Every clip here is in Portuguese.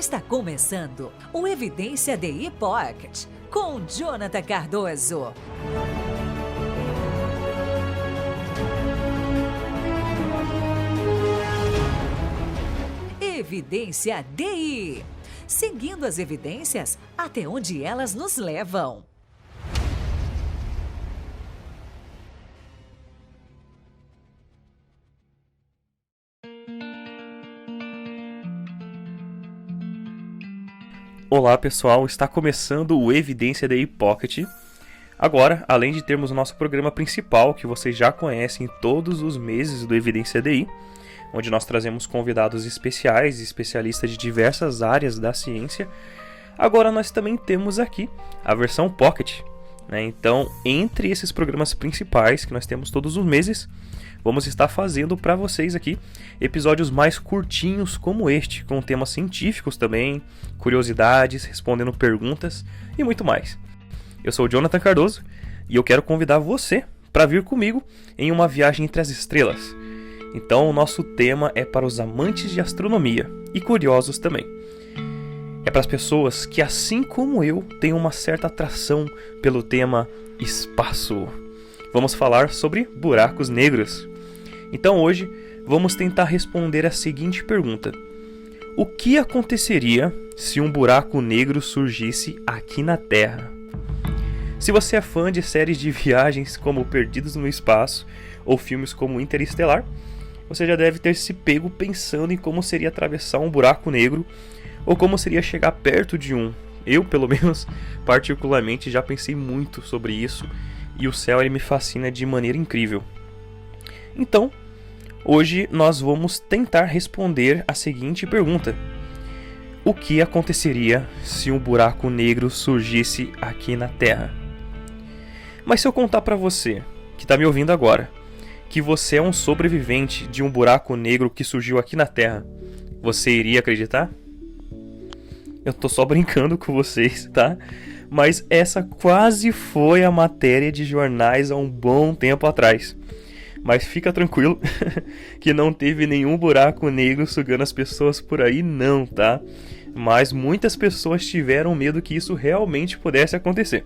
Está começando o Evidência DI Pocket com Jonathan Cardoso. Evidência DI. Seguindo as evidências até onde elas nos levam. Olá pessoal, está começando o Evidência DI Pocket. Agora, além de termos o nosso programa principal, que vocês já conhecem todos os meses do Evidência DI, onde nós trazemos convidados especiais e especialistas de diversas áreas da ciência, agora nós também temos aqui a versão Pocket. Então, entre esses programas principais que nós temos todos os meses, vamos estar fazendo para vocês aqui episódios mais curtinhos como este, com temas científicos também, curiosidades, respondendo perguntas e muito mais. Eu sou o Jonathan Cardoso e eu quero convidar você para vir comigo em uma viagem entre as estrelas. Então o nosso tema é para os amantes de astronomia e curiosos também. É para as pessoas que, assim como eu, têm uma certa atração pelo tema espaço. Vamos falar sobre buracos negros. Então hoje vamos tentar responder a seguinte pergunta: o que aconteceria se um buraco negro surgisse aqui na Terra? Se você é fã de séries de viagens como Perdidos no Espaço ou filmes como Interestelar, você já deve ter se pego pensando em como seria atravessar um buraco negro ou como seria chegar perto de um. Eu, pelo menos, particularmente já pensei muito sobre isso e o céu ele me fascina de maneira incrível. Então, hoje nós vamos tentar responder a seguinte pergunta: o que aconteceria se um buraco negro surgisse aqui na Terra? Mas se eu contar para você, que está me ouvindo agora, que você é um sobrevivente de um buraco negro que surgiu aqui na Terra, você iria acreditar? Eu tô só brincando com vocês, tá? Mas essa quase foi a matéria de jornais há um bom tempo atrás. Mas fica tranquilo que não teve nenhum buraco negro sugando as pessoas por aí não, tá? Mas muitas pessoas tiveram medo que isso realmente pudesse acontecer.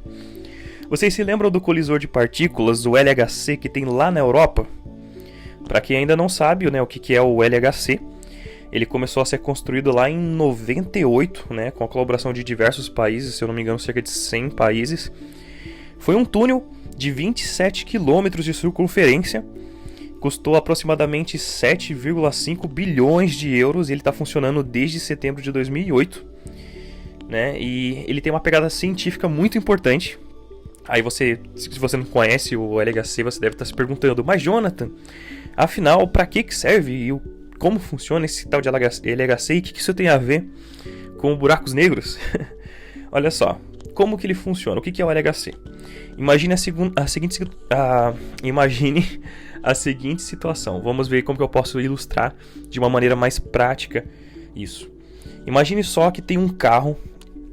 Vocês se lembram do colisor de partículas, o LHC, que tem lá na Europa? Para quem ainda não sabe, né, o que é o LHC, ele começou a ser construído lá em 98, né, com a colaboração de diversos países, se eu não me engano, cerca de 100 países. Foi um túnel de 27 km de circunferência, custou aproximadamente 7,5 bilhões de euros e ele está funcionando desde setembro de 2008. Né, e ele tem uma pegada científica muito importante. Aí se você não conhece o LHC, você deve estar se perguntando: mas Jonathan, afinal, para que serve e como funciona esse tal de LHC e o que isso tem a ver com buracos negros? Olha só, como que ele funciona? O que é o LHC? Imagine a seguinte situação. Vamos ver como que eu posso ilustrar de uma maneira mais prática isso. Imagine só que tem um carro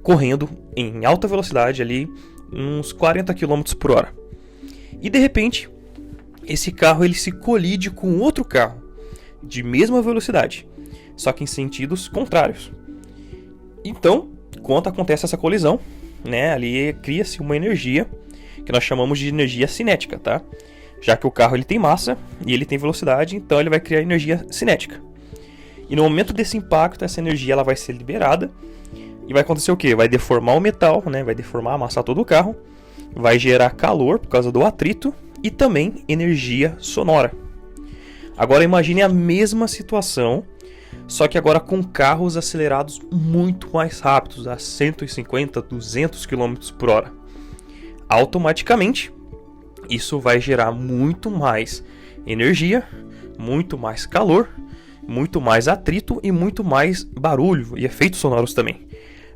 correndo em alta velocidade ali, uns 40 km por hora. E de repente, esse carro ele se colide com outro carro de mesma velocidade, só que em sentidos contrários. Então, quando acontece essa colisão, né, ali cria-se uma energia que nós chamamos de energia cinética, tá? Já que o carro ele tem massa e ele tem velocidade, então ele vai criar energia cinética. E no momento desse impacto, essa energia ela vai ser liberada e vai acontecer o quê? Vai deformar o metal, né? Vai deformar, amassar todo o carro, vai gerar calor por causa do atrito e também energia sonora. Agora imagine a mesma situação, só que agora com carros acelerados muito mais rápidos, a 150, 200 km por hora. Automaticamente, isso vai gerar muito mais energia, muito mais calor, muito mais atrito e muito mais barulho e efeitos sonoros também.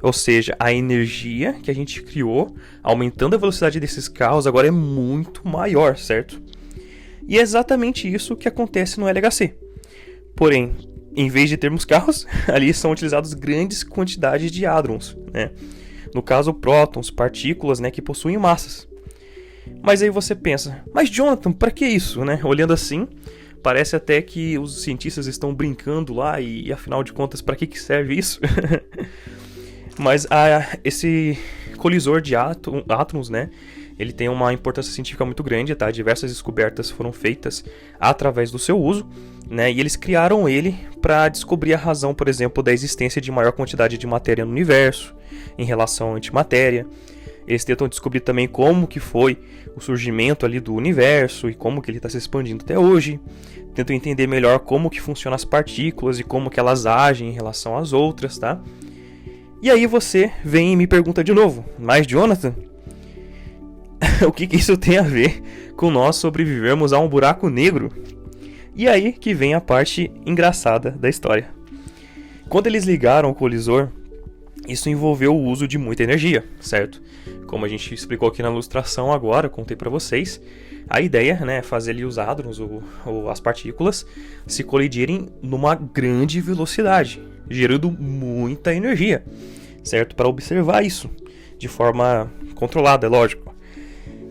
Ou seja, a energia que a gente criou, aumentando a velocidade desses carros, agora é muito maior, certo? E é exatamente isso que acontece no LHC. Porém, em vez de termos carros, ali são utilizadas grandes quantidades de hadrons, né? No caso, prótons, partículas, né, que possuem massas. Mas aí você pensa, mas Jonathan, para que isso, né? Olhando assim, Parece até que os cientistas estão brincando lá e afinal de contas, para que serve isso? Mas esse colisor de átomos, né? Ele tem uma importância científica muito grande, tá? Diversas descobertas foram feitas através do seu uso, né? E eles criaram ele para descobrir a razão, por exemplo, da existência de maior quantidade de matéria no universo em relação à antimatéria. Eles tentam descobrir também como que foi o surgimento ali do universo e como que ele está se expandindo até hoje. Tentam entender melhor como que funcionam as partículas e como que elas agem em relação às outras, tá? E aí você vem e me pergunta de novo, mas Jonathan, o que isso tem a ver com nós sobrevivermos a um buraco negro? E aí que vem a parte engraçada da história. Quando eles ligaram o colisor, isso envolveu o uso de muita energia, certo? Como a gente explicou aqui na ilustração agora, contei para vocês, a ideia, né, é fazer ali os átomos ou as partículas se colidirem numa grande velocidade, gerando muita energia, certo? Para observar isso de forma controlada, é lógico.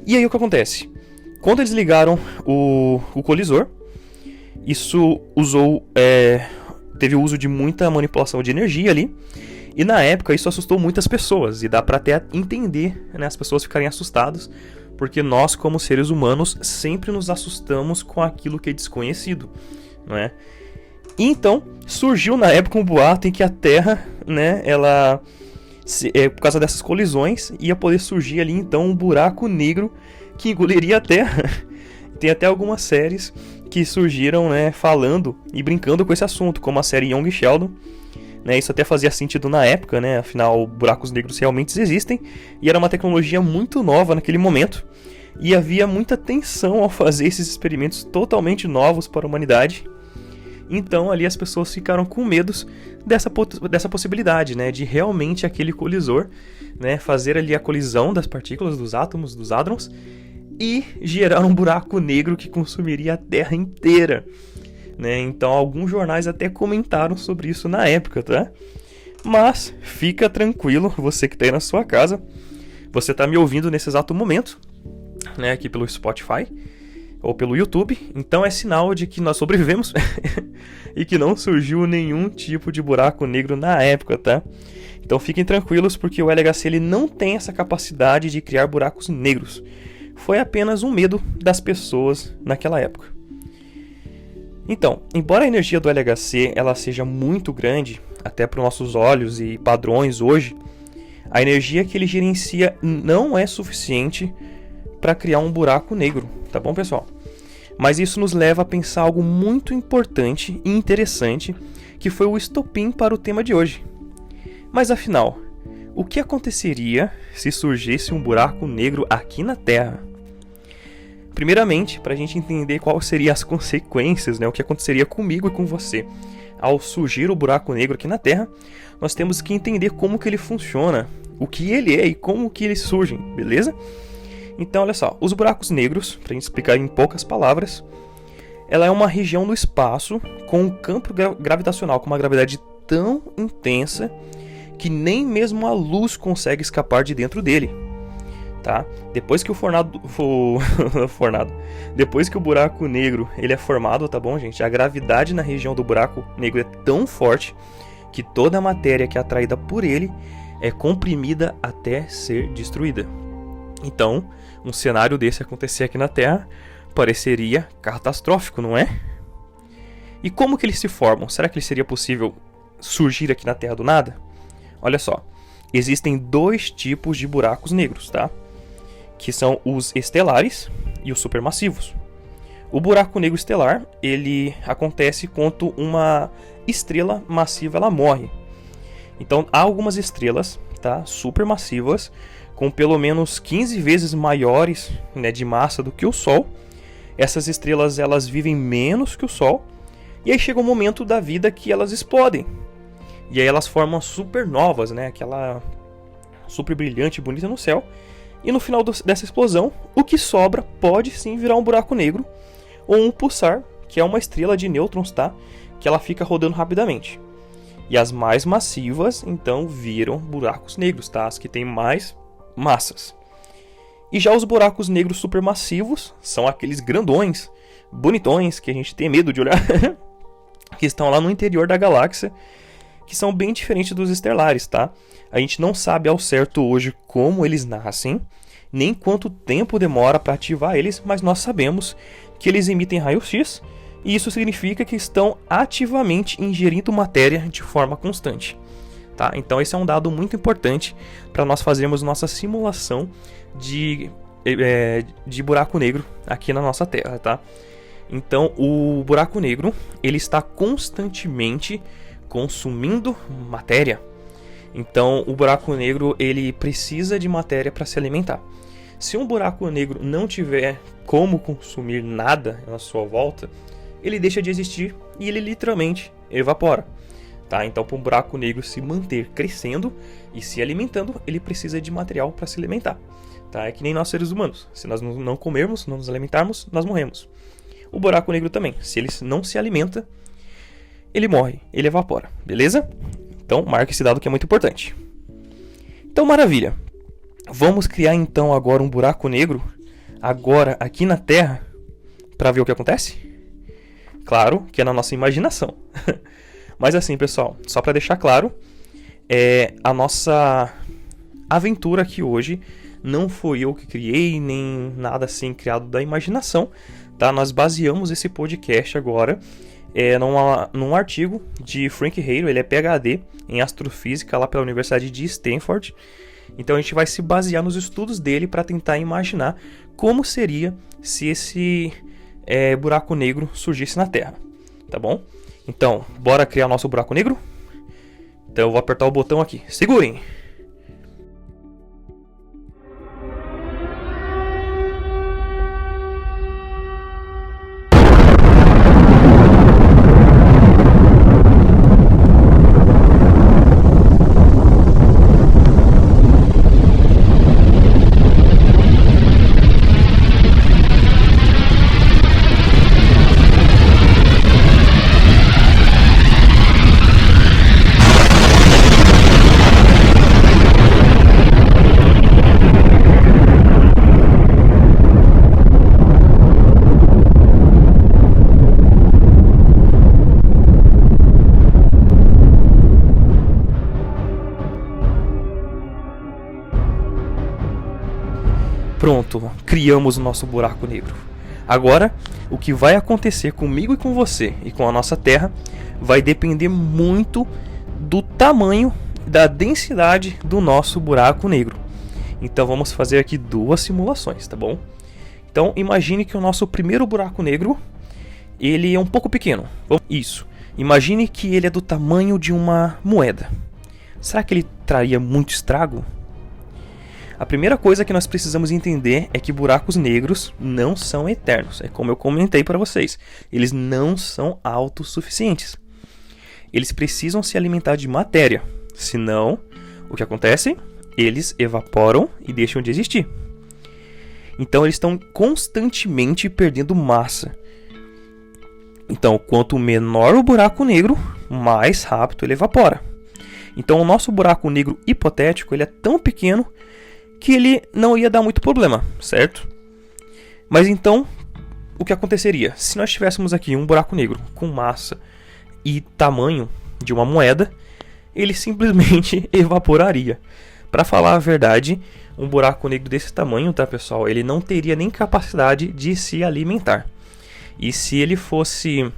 E aí o que acontece? Quando eles ligaram o colisor, isso teve o uso de muita manipulação de energia ali. E na época isso assustou muitas pessoas. E dá pra até entender, né, as pessoas ficarem assustadas. Porque nós, como seres humanos, sempre nos assustamos com aquilo que é desconhecido, não é? E então surgiu na época um boato em que a Terra, né, ela... por causa dessas colisões, ia poder surgir ali então um buraco negro que engoliria a Terra. Tem até algumas séries que surgiram, né, falando e brincando com esse assunto, como a série Young Sheldon, né, isso até fazia sentido na época, né, afinal buracos negros realmente existem e era uma tecnologia muito nova naquele momento e havia muita tensão ao fazer esses experimentos totalmente novos para a humanidade. Então ali as pessoas ficaram com medos dessa possibilidade, né, de realmente aquele colisor, né, fazer ali a colisão das partículas, dos átomos, dos hadrons, e gerar um buraco negro que consumiria a Terra inteira, né? Então alguns jornais até comentaram sobre isso na época, tá? Mas fica tranquilo, você que está aí na sua casa, você está me ouvindo nesse exato momento, né, aqui pelo Spotify ou pelo YouTube, então é sinal de que nós sobrevivemos e que não surgiu nenhum tipo de buraco negro na época, tá? Então fiquem tranquilos porque o LHC ele não tem essa capacidade de criar buracos negros. Foi apenas um medo das pessoas naquela época. Então, embora a energia do LHC ela seja muito grande, até para os nossos olhos e padrões hoje, a energia que ele gerencia não é suficiente para criar um buraco negro, tá bom, pessoal? Mas isso nos leva a pensar algo muito importante e interessante, que foi o estopim para o tema de hoje. Mas afinal, o que aconteceria se surgisse um buraco negro aqui na Terra? Primeiramente, para a gente entender quais seriam as consequências, né, o que aconteceria comigo e com você ao surgir o buraco negro aqui na Terra, nós temos que entender como que ele funciona, o que ele é e como que eles surgem, beleza? Então, olha só, os buracos negros, para a gente explicar em poucas palavras, ela é uma região do espaço com um campo gravitacional com uma gravidade tão intensa que nem mesmo a luz consegue escapar de dentro dele. Tá? Depois que depois que o buraco negro ele é formado, tá bom, gente? A gravidade na região do buraco negro é tão forte que toda a matéria que é atraída por ele é comprimida até ser destruída. Então, um cenário desse acontecer aqui na Terra pareceria catastrófico, não é? E como que eles se formam? Será que seria possível surgir aqui na Terra do nada? Olha só, existem dois tipos de buracos negros, tá? Que são os estelares e os supermassivos. O buraco negro estelar, ele acontece quando uma estrela massiva ela morre. Então, há algumas estrelas, tá, supermassivas, com pelo menos 15 vezes maiores, né, de massa do que o Sol. Essas estrelas elas vivem menos que o Sol. E aí chega um momento da vida que elas explodem. E aí elas formam supernovas, né, aquela super brilhante, bonita no céu. E no final dessa explosão, o que sobra pode sim virar um buraco negro ou um pulsar, que é uma estrela de nêutrons, tá? Que ela fica rodando rapidamente. E as mais massivas, então, viram buracos negros, tá? As que têm mais massas. E já os buracos negros supermassivos são aqueles grandões, bonitões, que a gente tem medo de olhar, que estão lá no interior da galáxia, que são bem diferentes dos estelares, tá? A gente não sabe ao certo hoje como eles nascem, nem quanto tempo demora para ativar eles, mas nós sabemos que eles emitem raio-x, e isso significa que estão ativamente ingerindo matéria de forma constante. Tá? Então esse é um dado muito importante para nós fazermos nossa simulação de buraco negro aqui na nossa Terra. Tá? Então o buraco negro ele está constantemente consumindo matéria. Então o buraco negro ele precisa de matéria para se alimentar. Se um buraco negro não tiver como consumir nada na sua volta, ele deixa de existir e ele literalmente evapora. Tá? Então, para um buraco negro se manter crescendo e se alimentando, ele precisa de material para se alimentar. Tá? É que nem nós seres humanos. Se nós não comermos, não nos alimentarmos, nós morremos. O buraco negro também. Se ele não se alimenta, ele morre, ele evapora. Beleza? Então, marque esse dado que é muito importante. Então, maravilha. Vamos criar então agora um buraco negro, agora aqui na Terra, para ver o que acontece? Claro que é na nossa imaginação. Mas assim, pessoal, só para deixar claro, a nossa aventura aqui hoje não foi eu que criei, nem nada assim criado da imaginação, tá? Nós baseamos esse podcast agora num artigo de Frank Hale, ele é PhD em astrofísica lá pela Universidade de Stanford. Então a gente vai se basear nos estudos dele para tentar imaginar como seria se esse buraco negro surgisse na Terra, tá bom? Então, bora criar nosso buraco negro? Então eu vou apertar o botão aqui. Segurem! Pronto, criamos o nosso buraco negro. Agora, o que vai acontecer comigo e com você e com a nossa Terra vai depender muito do tamanho, da densidade do nosso buraco negro. Então vamos fazer aqui duas simulações, tá bom? Então imagine que o nosso primeiro buraco negro, ele é um pouco pequeno. Isso. Imagine que ele é do tamanho de uma moeda. Será que ele traria muito estrago? A primeira coisa que nós precisamos entender é que buracos negros não são eternos. É como eu comentei para vocês. Eles não são autossuficientes. Eles precisam se alimentar de matéria. Senão, o que acontece? Eles evaporam e deixam de existir. Então, eles estão constantemente perdendo massa. Então, quanto menor o buraco negro, mais rápido ele evapora. Então, o nosso buraco negro hipotético ele é tão pequeno que ele não ia dar muito problema, certo? Mas então, o que aconteceria? Se nós tivéssemos aqui um buraco negro com massa e tamanho de uma moeda, ele simplesmente evaporaria. Para falar a verdade, um buraco negro desse tamanho, tá, pessoal? Ele não teria nem capacidade de se alimentar. E se ele fosse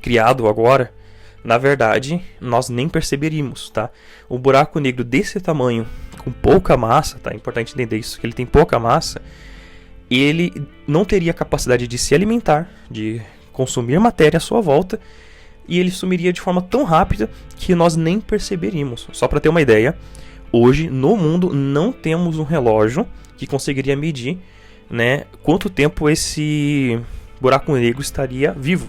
criado agora, na verdade, nós nem perceberíamos, tá? O buraco negro desse tamanho, com pouca massa, tá? É importante entender isso, que ele tem pouca massa, ele não teria capacidade de se alimentar, de consumir matéria à sua volta, e ele sumiria de forma tão rápida que nós nem perceberíamos. Só para ter uma ideia, hoje no mundo não temos um relógio que conseguiria medir, né, quanto tempo esse buraco negro estaria vivo,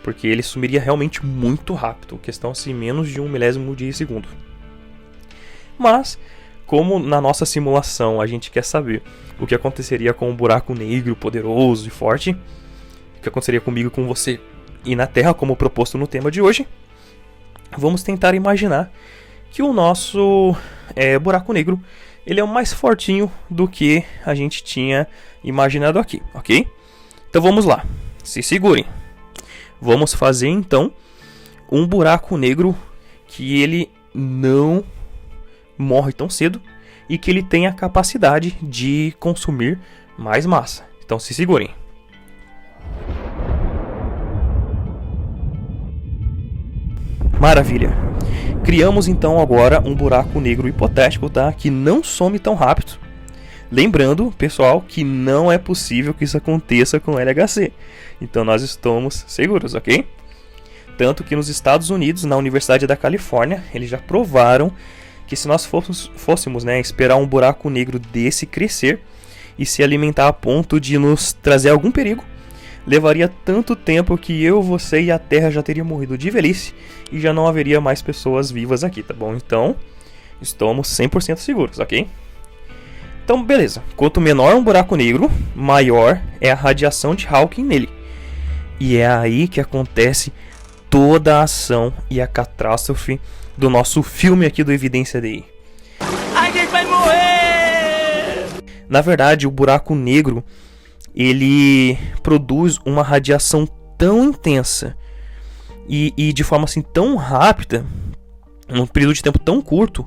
porque ele sumiria realmente muito rápido, questão assim, menos de 1 milésimo de segundo. Mas, como na nossa simulação a gente quer saber o que aconteceria com um buraco negro poderoso e forte, o que aconteceria comigo e com você e na Terra, como proposto no tema de hoje, vamos tentar imaginar que o nosso buraco negro ele é o mais fortinho do que a gente tinha imaginado aqui, ok? Então vamos lá. se segurem. Vamos fazer então um buraco negro que ele não morre tão cedo e que ele tem a capacidade de consumir mais massa. Então se segurem. Maravilha. Criamos então agora um buraco negro hipotético, tá? Que não some tão rápido. Lembrando, pessoal, que não é possível que isso aconteça com LHC. Então nós estamos seguros, ok? Tanto que nos Estados Unidos, na Universidade da Califórnia, eles já provaram que se nós fôssemos, né, esperar um buraco negro desse crescer e se alimentar a ponto de nos trazer algum perigo, levaria tanto tempo que eu, você e a Terra já teria morrido de velhice e já não haveria mais pessoas vivas aqui, tá bom? Então, estamos 100% seguros, ok? Então, beleza. Quanto menor um buraco negro, maior é a radiação de Hawking nele. E é aí que acontece toda a ação e a catástrofe do nosso filme aqui do Evidência DI. A gente vai morrer! Na verdade, o buraco negro, ele produz uma radiação tão intensa e de forma assim tão rápida, num período de tempo tão curto,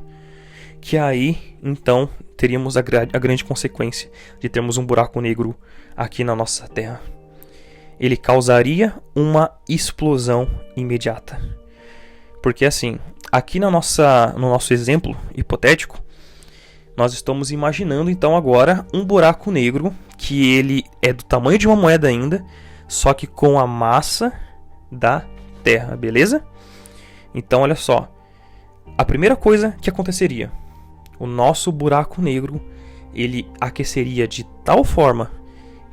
que aí, então, teríamos a grande consequência de termos um buraco negro aqui na nossa Terra. Ele causaria uma explosão imediata. Porque assim, aqui no nosso exemplo hipotético, nós estamos imaginando então agora um buraco negro que ele é do tamanho de uma moeda ainda, só que com a massa da Terra, beleza? Então olha só, a primeira coisa que aconteceria, o nosso buraco negro, ele aqueceria de tal forma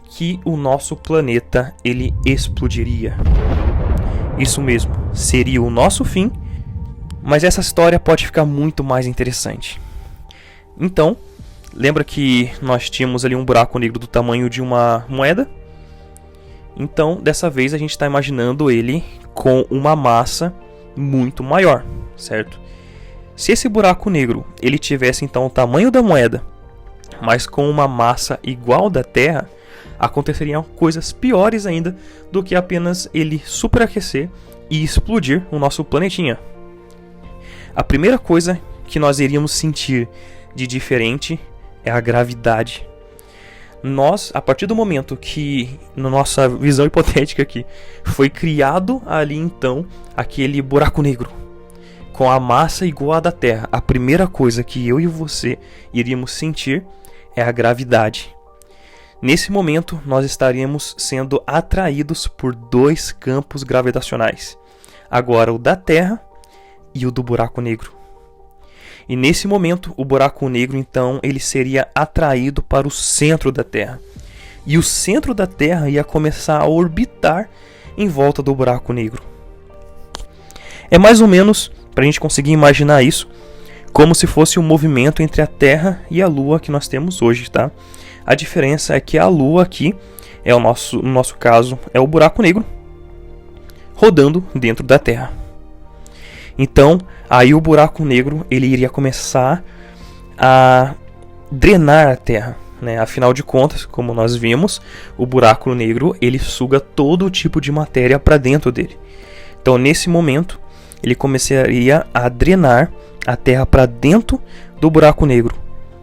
que o nosso planeta ele explodiria. Isso mesmo, seria o nosso fim, mas essa história pode ficar muito mais interessante. Então, lembra que nós tínhamos ali um buraco negro do tamanho de uma moeda? Então, dessa vez a gente está imaginando ele com uma massa muito maior, certo? Se esse buraco negro ele tivesse então o tamanho da moeda, mas com uma massa igual da Terra, aconteceriam coisas piores ainda do que apenas ele superaquecer e explodir o nosso planetinha. A primeira coisa que nós iríamos sentir de diferente é a gravidade. Nós, a partir do momento que, na nossa visão hipotética aqui, foi criado ali então aquele buraco negro com a massa igual à da Terra, a primeira coisa que eu e você iríamos sentir é a gravidade. Nesse momento, nós estaríamos sendo atraídos por dois campos gravitacionais. Agora o da Terra e o do buraco negro. E nesse momento, o buraco negro, então, ele seria atraído para o centro da Terra. E o centro da Terra ia começar a orbitar em volta do buraco negro. É mais ou menos, para a gente conseguir imaginar isso, como se fosse um movimento entre a Terra e a Lua que nós temos hoje, tá? A diferença é que a Lua aqui, no nosso caso, é o buraco negro rodando dentro da Terra. Então, aí o buraco negro ele iria começar a drenar a Terra, né? Afinal de contas, como nós vimos, o buraco negro ele suga todo tipo de matéria para dentro dele. Então, nesse momento, ele começaria a drenar a Terra para dentro do buraco negro.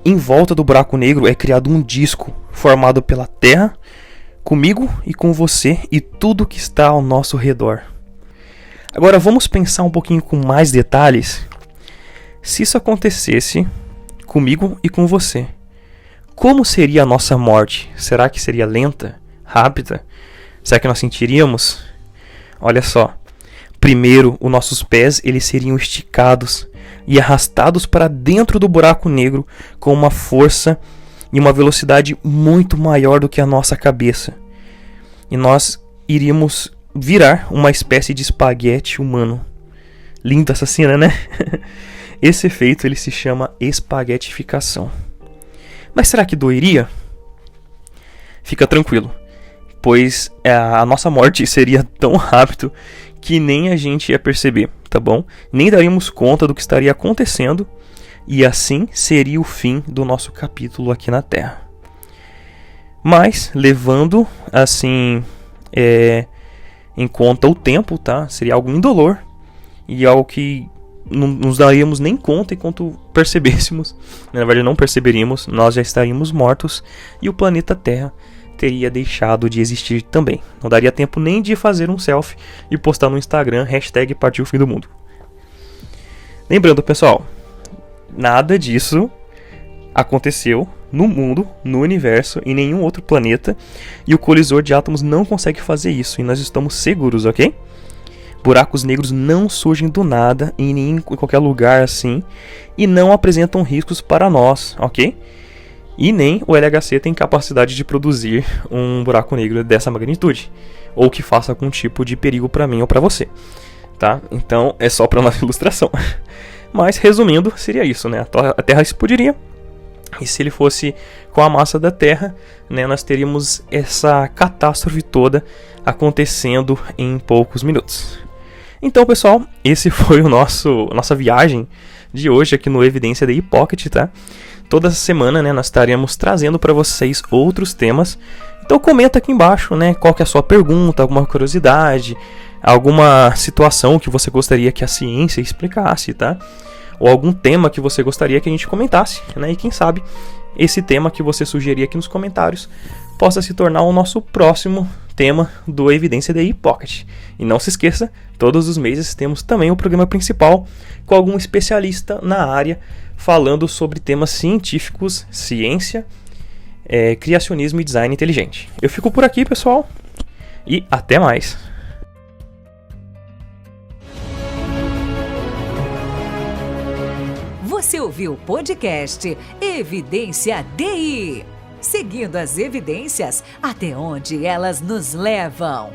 Em volta do buraco negro é criado um disco formado pela Terra, comigo e com você e tudo que está ao nosso redor. Agora vamos pensar um pouquinho com mais detalhes. Se isso acontecesse comigo e com você, como seria a nossa morte? Será que seria lenta? Rápida? Será que nós sentiríamos? Olha só. Primeiro, os nossos pés eles seriam esticados e arrastados para dentro do buraco negro com uma força e uma velocidade muito maior do que a nossa cabeça. E nós iríamos virar uma espécie de espaguete humano. Linda essa cena, né? Esse efeito ele se chama espaguetificação. Mas será que doeria? Fica tranquilo, pois a nossa morte seria tão rápido que nem a gente ia perceber, tá bom? Nem daríamos conta do que estaria acontecendo e assim seria o fim do nosso capítulo aqui na Terra. Mas, levando assim em conta o tempo, tá? Seria algo indolor e algo que não nos daríamos nem conta enquanto percebêssemos. Na verdade, não perceberíamos, nós já estaríamos mortos e o planeta Terra teria deixado de existir também. Não daria tempo nem de fazer um selfie e postar no Instagram #partiu o fim do mundo. Lembrando, pessoal, nada disso aconteceu no mundo, no universo, em nenhum outro planeta, e o colisor de átomos não consegue fazer isso, e nós estamos seguros, ok? Buracos negros não surgem do nada em qualquer lugar assim e não apresentam riscos para nós, ok? E nem o LHC tem capacidade de produzir um buraco negro dessa magnitude, ou que faça algum tipo de perigo para mim ou para você, tá? Então é só para nossa ilustração. Mas resumindo, seria isso, né? A Terra explodiria. E se ele fosse com a massa da Terra, né, nós teríamos essa catástrofe toda acontecendo em poucos minutos. Então, pessoal, esse foi nossa viagem de hoje aqui no Evidência DI Pocket, tá? Toda semana, né, nós estaremos trazendo para vocês outros temas. Então comenta aqui embaixo, né, qual que é a sua pergunta, alguma curiosidade, alguma situação que você gostaria que a ciência explicasse, tá? Ou algum tema que você gostaria que a gente comentasse, né? E quem sabe esse tema que você sugerir aqui nos comentários possa se tornar o nosso próximo tema do Evidência DI Pocket. E não se esqueça, todos os meses temos também o programa principal com algum especialista na área falando sobre temas científicos, ciência, criacionismo e design inteligente. Eu fico por aqui, pessoal, e até mais! Você ouviu o podcast Evidência DI. Seguindo as evidências até onde elas nos levam.